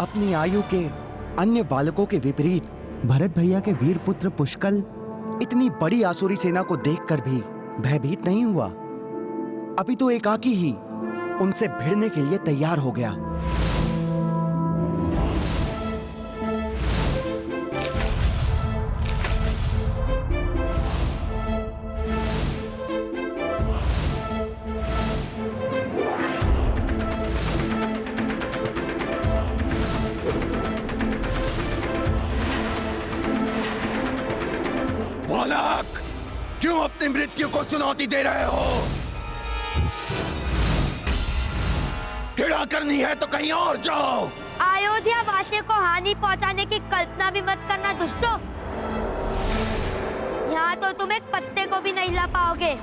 अपनी आयु के अन्य बालकों के विपरीत भरत भैया के वीर पुत्र पुष्कल इतनी बड़ी आसुरी सेना को देखकर भी भयभीत नहीं हुआ। अभी तो एकाकी ही उनसे भिड़ने के लिए तैयार हो गया। बालक, क्यों अपनी मृत्यु को चुनौती दे रहे हो? खिड़ा करनी है तो कहीं और जाओ। अयोध्या वासियों को हानि पहुंचाने की कल्पना भी मत करना दुष्टों। यहाँ तो तुम एक पत्ते को भी नहीं ला पाओगे।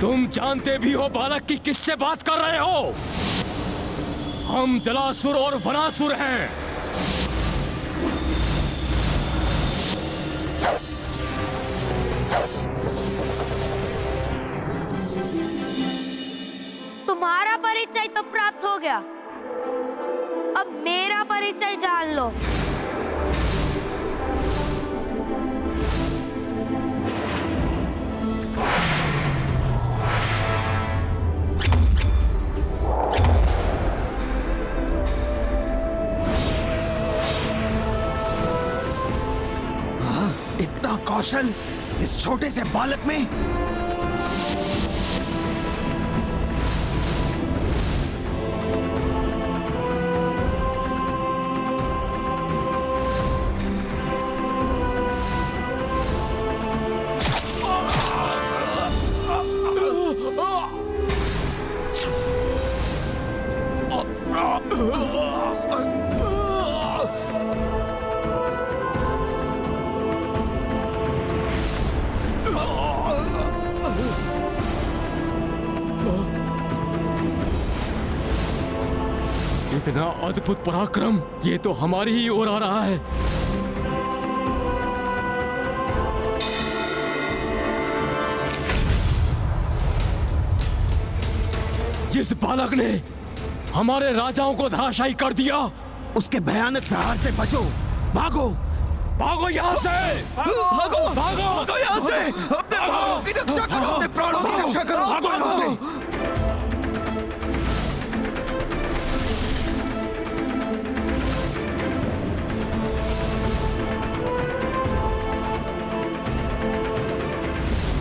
तुम जानते भी हो बालक की किससे बात कर रहे हो? हम जलासुर और वनासुर हैं। तुम्हारा परिचय तो प्राप्त हो गया, अब मेरा परिचय जान लो। इतना कौशल इस छोटे से बालक में? इतना अद्भुत पराक्रम, ये तो हमारी ही ओर आ रहा है। जिस बालक ने हमारे राजाओं को धराशायी कर दिया, उसके भयानक प्रहार से बचो। भागो भागो यहाँ से, भागो भागो भागो यहाँ से। अपने प्राणों की रक्षा करो, अपने प्राणों की रक्षा करो। भागो यहाँ से।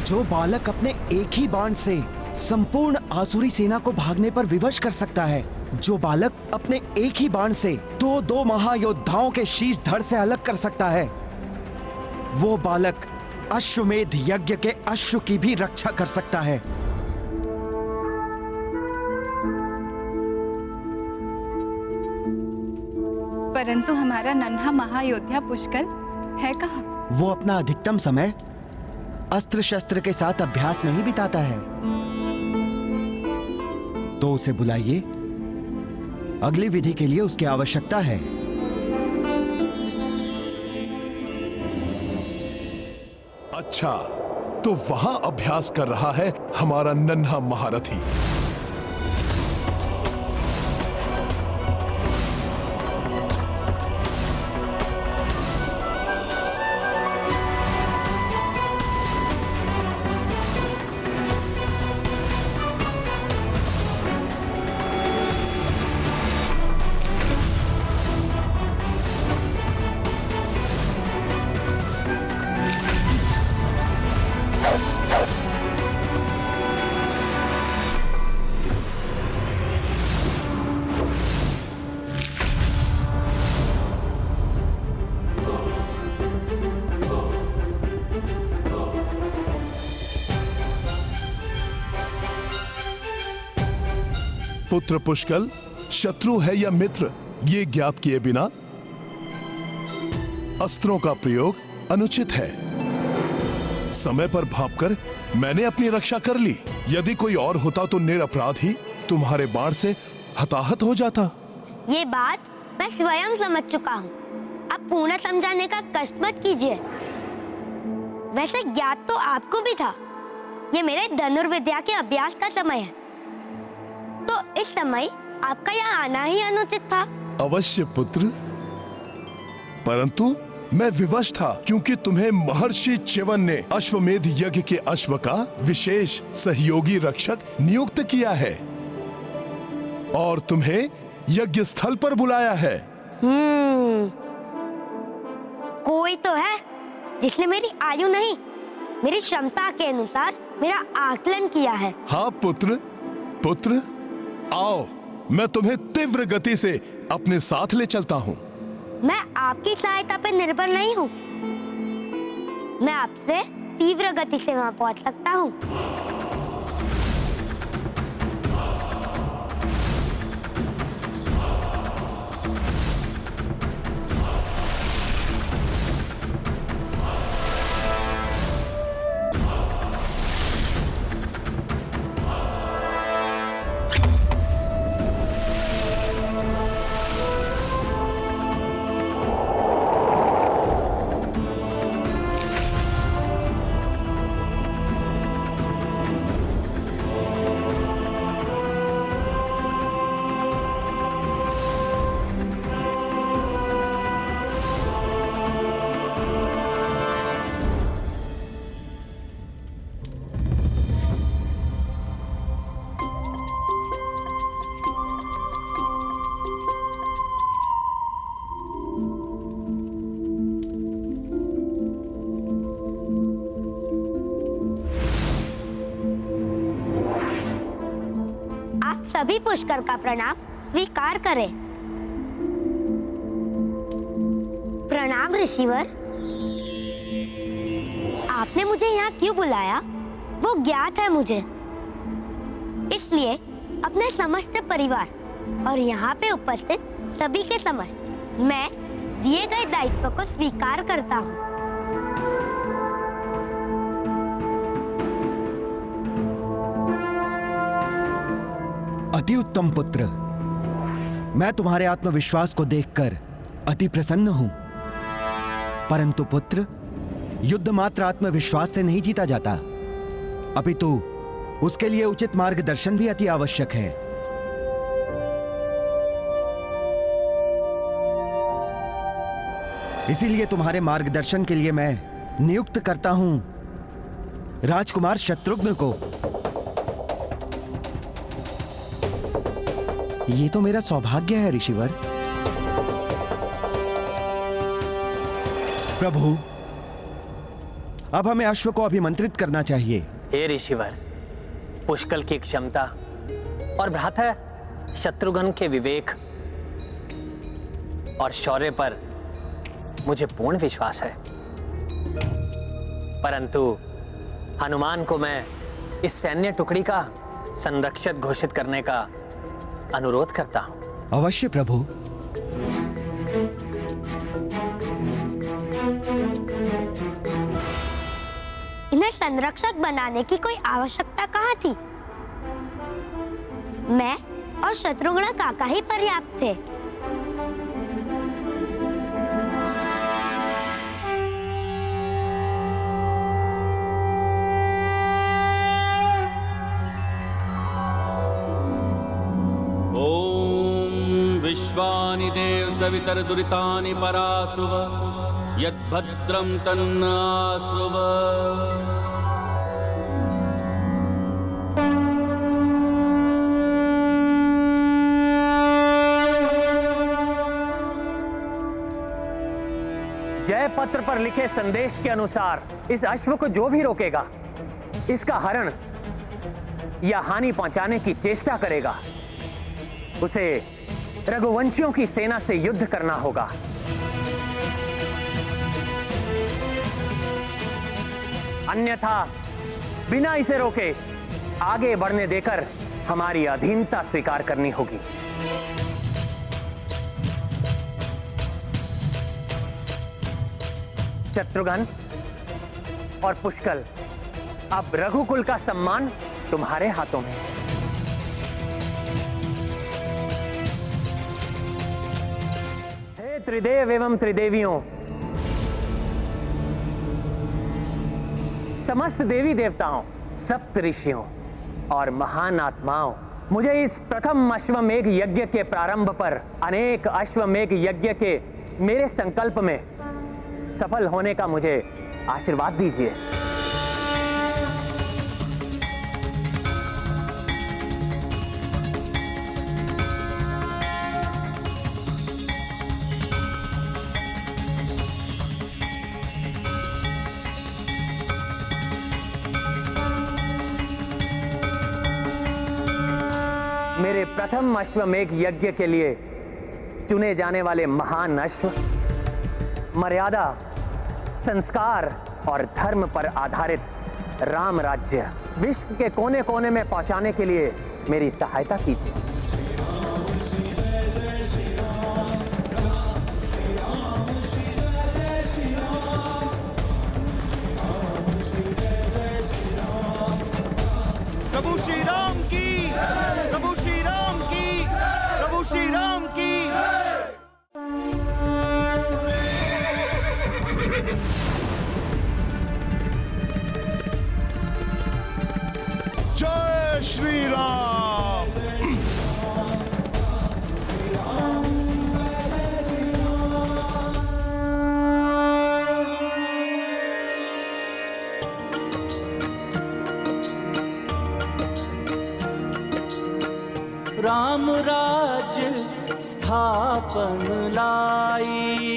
जो बालक अपने एक ही बाण से संपूर्ण आसुरी सेना को भागने पर विवश कर सकता है, जो बालक अपने एक ही बाण से दो महायोद्धाओं के शीश धड़ से अलग कर सकता है, वो बालक अश्वमेध यज्ञ के अश्व की भी रक्षा कर सकता है। परंतु हमारा नन्हा महायोद्धा पुष्कल है कहाँ? वो अपना अधिकतम समय अस्त्र शस्त्र के साथ अभ्यास में ही बिताता है। तो उसे बुलाइए, अगली विधि के लिए उसकी आवश्यकता है। अच्छा, तो वहां अभ्यास कर रहा है हमारा नन्हा महारथी। पुत्र पुष्कल शत्रु है या मित्र, ये ज्ञात किए बिना अस्त्रों का प्रयोग अनुचित है। समय पर भांपकर मैंने अपनी रक्षा कर ली। यदि कोई और होता तो निरपराध ही तुम्हारे बाण से हताहत हो जाता। ये बात मैं स्वयं समझ चुका हूँ। अब पूर्ण समझाने का कष्ट मत कीजिए। वैसे ज्ञात तो आपको भी था। ये मेरे धनुर्विद्या के अभ्यास का समय है, तो इस समय आपका यहाँ आना ही अनुचित था। अवश्य पुत्र, परंतु मैं विवश था क्योंकि तुम्हें महर्षि च्यवन ने अश्वमेध यज्ञ के अश्व का विशेष सहयोगी रक्षक नियुक्त किया है और तुम्हें यज्ञ स्थल पर बुलाया है। कोई तो है जिसने मेरी आयु नहीं, मेरी क्षमता के अनुसार मेरा आकलन किया है। हाँ पुत्र, आओ, मैं तुम्हें तीव्र गति से अपने साथ ले चलता हूँ। मैं आपकी सहायता पर निर्भर नहीं हूँ, मैं आपसे तीव्र गति से वहां पहुंच सकता हूँ। सभी पुष्कर का प्रणाम स्वीकार करें। प्रणाम ऋषिवर। आपने मुझे यहाँ क्यों बुलाया वो ज्ञात है मुझे, इसलिए अपने समस्त परिवार और यहाँ पे उपस्थित सभी के समक्ष मैं दिए गए दायित्व को स्वीकार करता हूँ। अति उत्तम पुत्र, मैं तुम्हारे आत्मविश्वास को देखकर अति प्रसन्न हूं। परंतु पुत्र, युद्ध मात्र आत्मविश्वास से नहीं जीता जाता, अपितु उसके लिए उचित मार्गदर्शन भी अति आवश्यक है। इसीलिए तुम्हारे मार्गदर्शन के लिए मैं नियुक्त करता हूं राजकुमार शत्रुघ्न को। ये तो मेरा सौभाग्य है ऋषिवर। प्रभु, अब हमें अश्व को अभिमंत्रित करना चाहिए। हे ऋषिवर, पुष्कल की क्षमता और भ्राता शत्रुघ्न के विवेक और शौर्य पर मुझे पूर्ण विश्वास है, परंतु हनुमान को मैं इस सैन्य टुकड़ी का संरक्षक घोषित करने का अनुरोध करता हूं। अवश्य प्रभु। इन्हें संरक्षक बनाने की कोई आवश्यकता कहाँ थी? मैं और शत्रुघ्न काका ही पर्याप्त थे। विश्वानि देव सवितर दुरितानि परासुव यद्भद्रं तन्नासुव। जय पत्र पर लिखे संदेश के अनुसार इस अश्व को जो भी रोकेगा, इसका हरण या हानि पहुंचाने की चेष्टा करेगा, उसे रघुवंशियों की सेना से युद्ध करना होगा। अन्यथा बिना इसे रोके आगे बढ़ने देकर हमारी अधीनता स्वीकार करनी होगी। शत्रुघ्न और पुष्कल, अब रघुकुल का सम्मान तुम्हारे हाथों में है। हे त्रिदेव एवं त्रिदेवियों, समस्त देवी देवताओं, सप्त ऋषियों और महान आत्माओं, मुझे इस प्रथम अश्वमेघ यज्ञ के प्रारंभ पर अनेक अश्वमेघ यज्ञ के मेरे संकल्प में सफल होने का मुझे आशीर्वाद दीजिए। मेरे प्रथम अश्वमेघ यज्ञ के लिए चुने जाने वाले महान अश्व मर्यादा, संस्कार और धर्म पर आधारित राम राज्य विश्व के कोने कोने में पहुंचाने के लिए मेरी सहायता कीजिए। प्रभु श्री राम की, प्रभु श्री राम की, प्रभु श्री राम की। जय श्री राम। राम राज स्थापन लाई,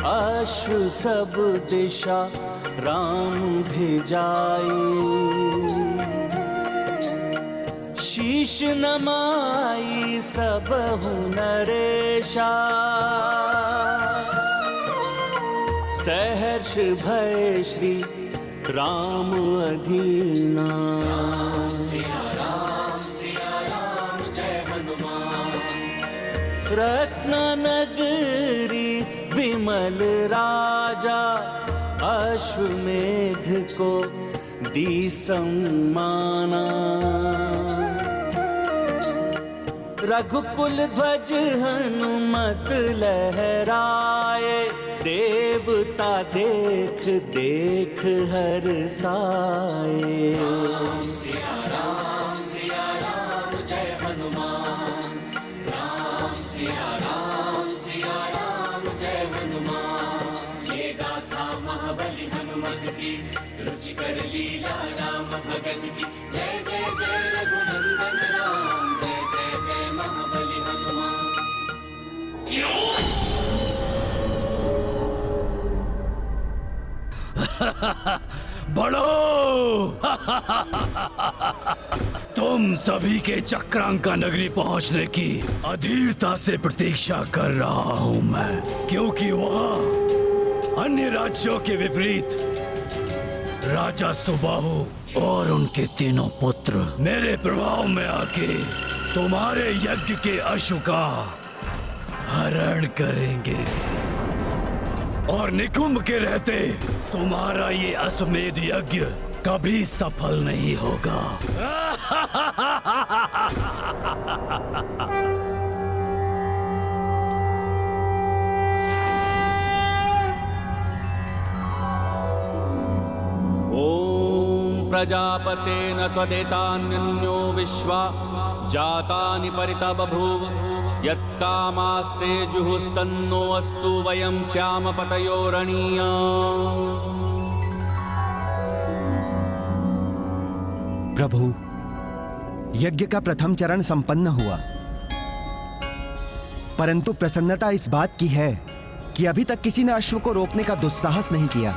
अश्व सब दिशा राम भेजाई। शीश नमाई सब नरेशा, सहर्ष भय श्री राम अधीना। रत्न नगरी विमल राजा, अश्वमेध को दी सम्माना। रघुकुल ध्वज हनुमत लहराए, देवता देख देख हर्षाए। बड़ो तुम सभी के चक्रांका नगरी पहुंचने की अधीरता से प्रतीक्षा कर रहा हूं मैं, क्योंकि वहां अन्य राज्यों के विपरीत राजा सुबाहु और उनके तीनों पुत्र मेरे प्रभाव में आके तुम्हारे यज्ञ के अश्व का हरण करेंगे और निकुंभ के रहते तुम्हारा ये अश्वमेध यज्ञ कभी सफल नहीं होगा। ओम प्रजापतेन त्वदेतान्यो विश्वा जातानि परिता बभूव। यत्कामास्ते जुहुस्तन्नो अस्तु वयं श्याम पतयो रणीया। प्रभु, यज्ञ का प्रथम चरण संपन्न हुआ, परंतु प्रसन्नता इस बात की है कि अभी तक किसी ने अश्व को रोकने का दुस्साहस नहीं किया।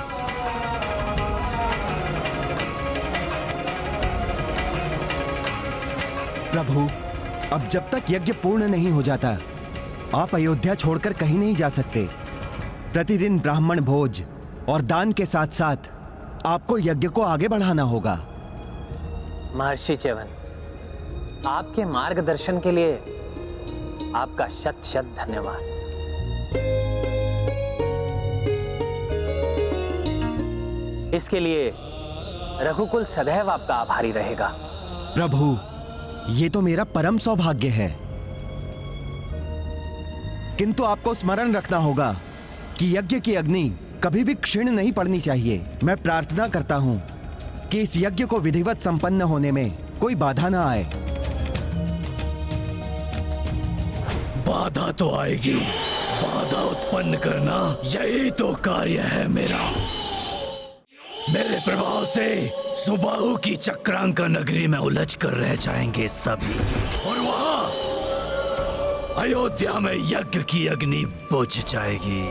प्रभु, अब जब तक यज्ञ पूर्ण नहीं हो जाता, आप अयोध्या छोड़कर कहीं नहीं जा सकते। प्रतिदिन ब्राह्मण भोज और दान के साथ साथ आपको यज्ञ को आगे बढ़ाना होगा। महर्षि च्यवन, आपके मार्गदर्शन के लिए आपका शत शत धन्यवाद। इसके लिए रघुकुल सदैव आपका आभारी रहेगा। प्रभु, ये तो मेरा परम सौभाग्य है, किंतु आपको स्मरण रखना होगा कि यज्ञ की अग्नि कभी भी क्षीण नहीं पड़नी चाहिए। मैं प्रार्थना करता हूँ कि इस यज्ञ को विधिवत संपन्न होने में कोई बाधा ना आए। बाधा तो आएगी, बाधा उत्पन्न करना यही तो कार्य है मेरा। मेरे प्रभाव से सुबाहु की चक्रांका नगरी में उलझ कर रह जाएंगे सभी, और वहां अयोध्या में यज्ञ की अग्नि बुझ जाएगी।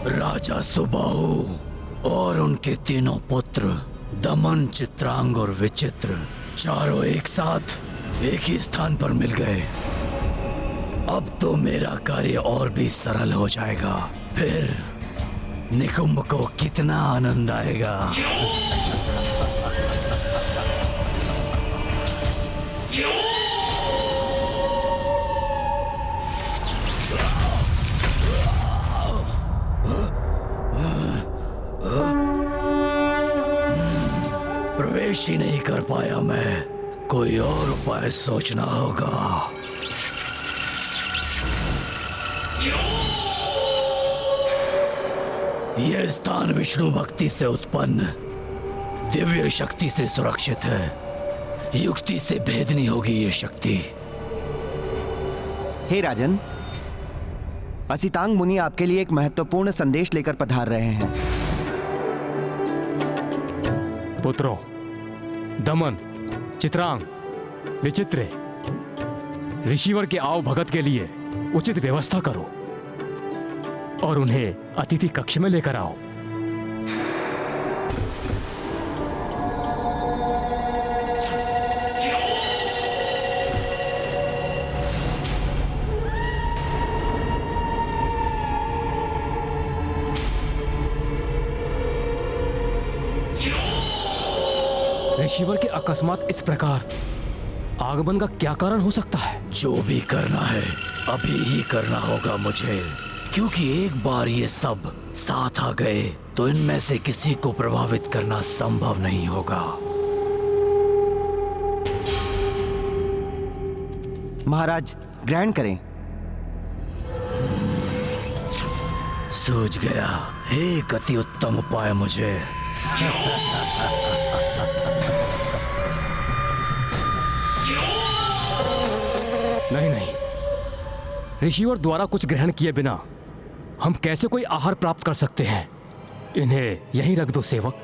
राजा सुबाहु और उनके तीनों पुत्र दमन, चित्रांग और विचित्र चारों एक साथ एक ही स्थान पर मिल गए। अब तो मेरा कार्य और भी सरल हो जाएगा। फिर निकुंभ को कितना आनंद आएगा। प्रवेश ही नहीं कर पाया मैं, कोई और उपाय सोचना होगा। यह स्थान विष्णु भक्ति से उत्पन्न दिव्य शक्ति से सुरक्षित है। युक्ति से भेदनी होगी ये शक्ति। हे राजन, असितांग मुनि आपके लिए एक महत्वपूर्ण संदेश लेकर पधार रहे हैं। पुत्रों दमन, चित्रांग, विचित्र, ऋषिवर के आव भगत के लिए उचित व्यवस्था करो और उन्हें अतिथि कक्ष में लेकर आओ। ऋषिवर के अकस्मात इस प्रकार आगमन का क्या कारण हो सकता है? जो भी करना है अभी ही करना होगा मुझे, क्योंकि एक बार ये सब साथ आ गए तो इनमें से किसी को प्रभावित करना संभव नहीं होगा। महाराज ग्रहण करें। सूझ गया, एक अति उत्तम उपाय मुझे। नहीं नहीं, ऋषिवर द्वारा कुछ ग्रहण किए बिना हम कैसे कोई आहार प्राप्त कर सकते हैं? इन्हें यहीं रख दो सेवक।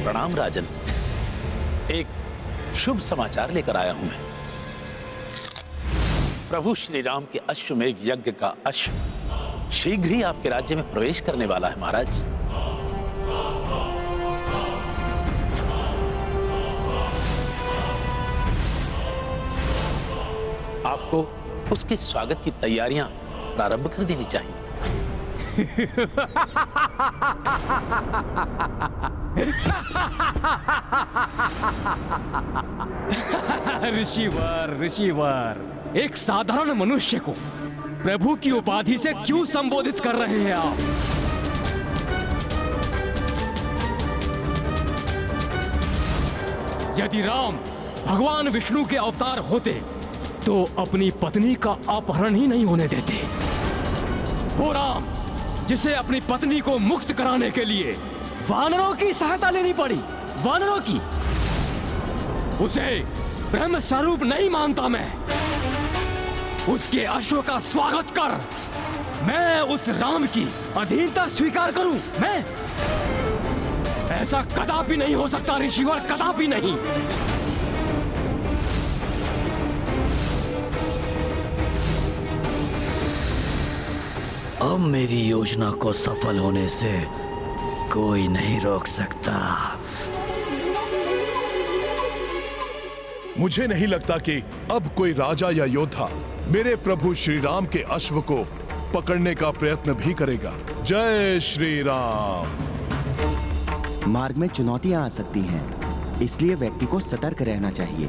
प्रणाम राजन, एक शुभ समाचार लेकर आया हूं मैं। प्रभु श्री राम के अश्वमेघ यज्ञ का अश्व शीघ्र ही आपके राज्य में प्रवेश करने वाला है महाराज। आपको उसके स्वागत की तैयारियां प्रारंभ कर देनी चाहिए। ऋषिवर, ऋषिवर, एक साधारण मनुष्य को प्रभु की उपाधि से क्यों संबोधित कर रहे हैं आप? यदि राम भगवान विष्णु के अवतार होते तो अपनी पत्नी का अपहरण ही नहीं होने देते। वो राम जिसे अपनी पत्नी को मुक्त कराने के लिए वानरों की सहायता लेनी पड़ी, वानरों की, उसे ब्रह्म स्वरूप नहीं मानता मैं। उसके अश्व का स्वागत कर, मैं उस राम की अधीनता स्वीकार करूं। मैं ऐसा कदापि नहीं हो सकता ऋषिवर, कदापि नहीं। अब मेरी योजना को सफल होने से कोई नहीं रोक सकता। मुझे नहीं लगता कि अब कोई राजा या योद्धा मेरे प्रभु श्री राम के अश्व को पकड़ने का प्रयत्न भी करेगा। जय श्री राम। मार्ग में चुनौतियां आ सकती हैं, इसलिए व्यक्ति को सतर्क रहना चाहिए।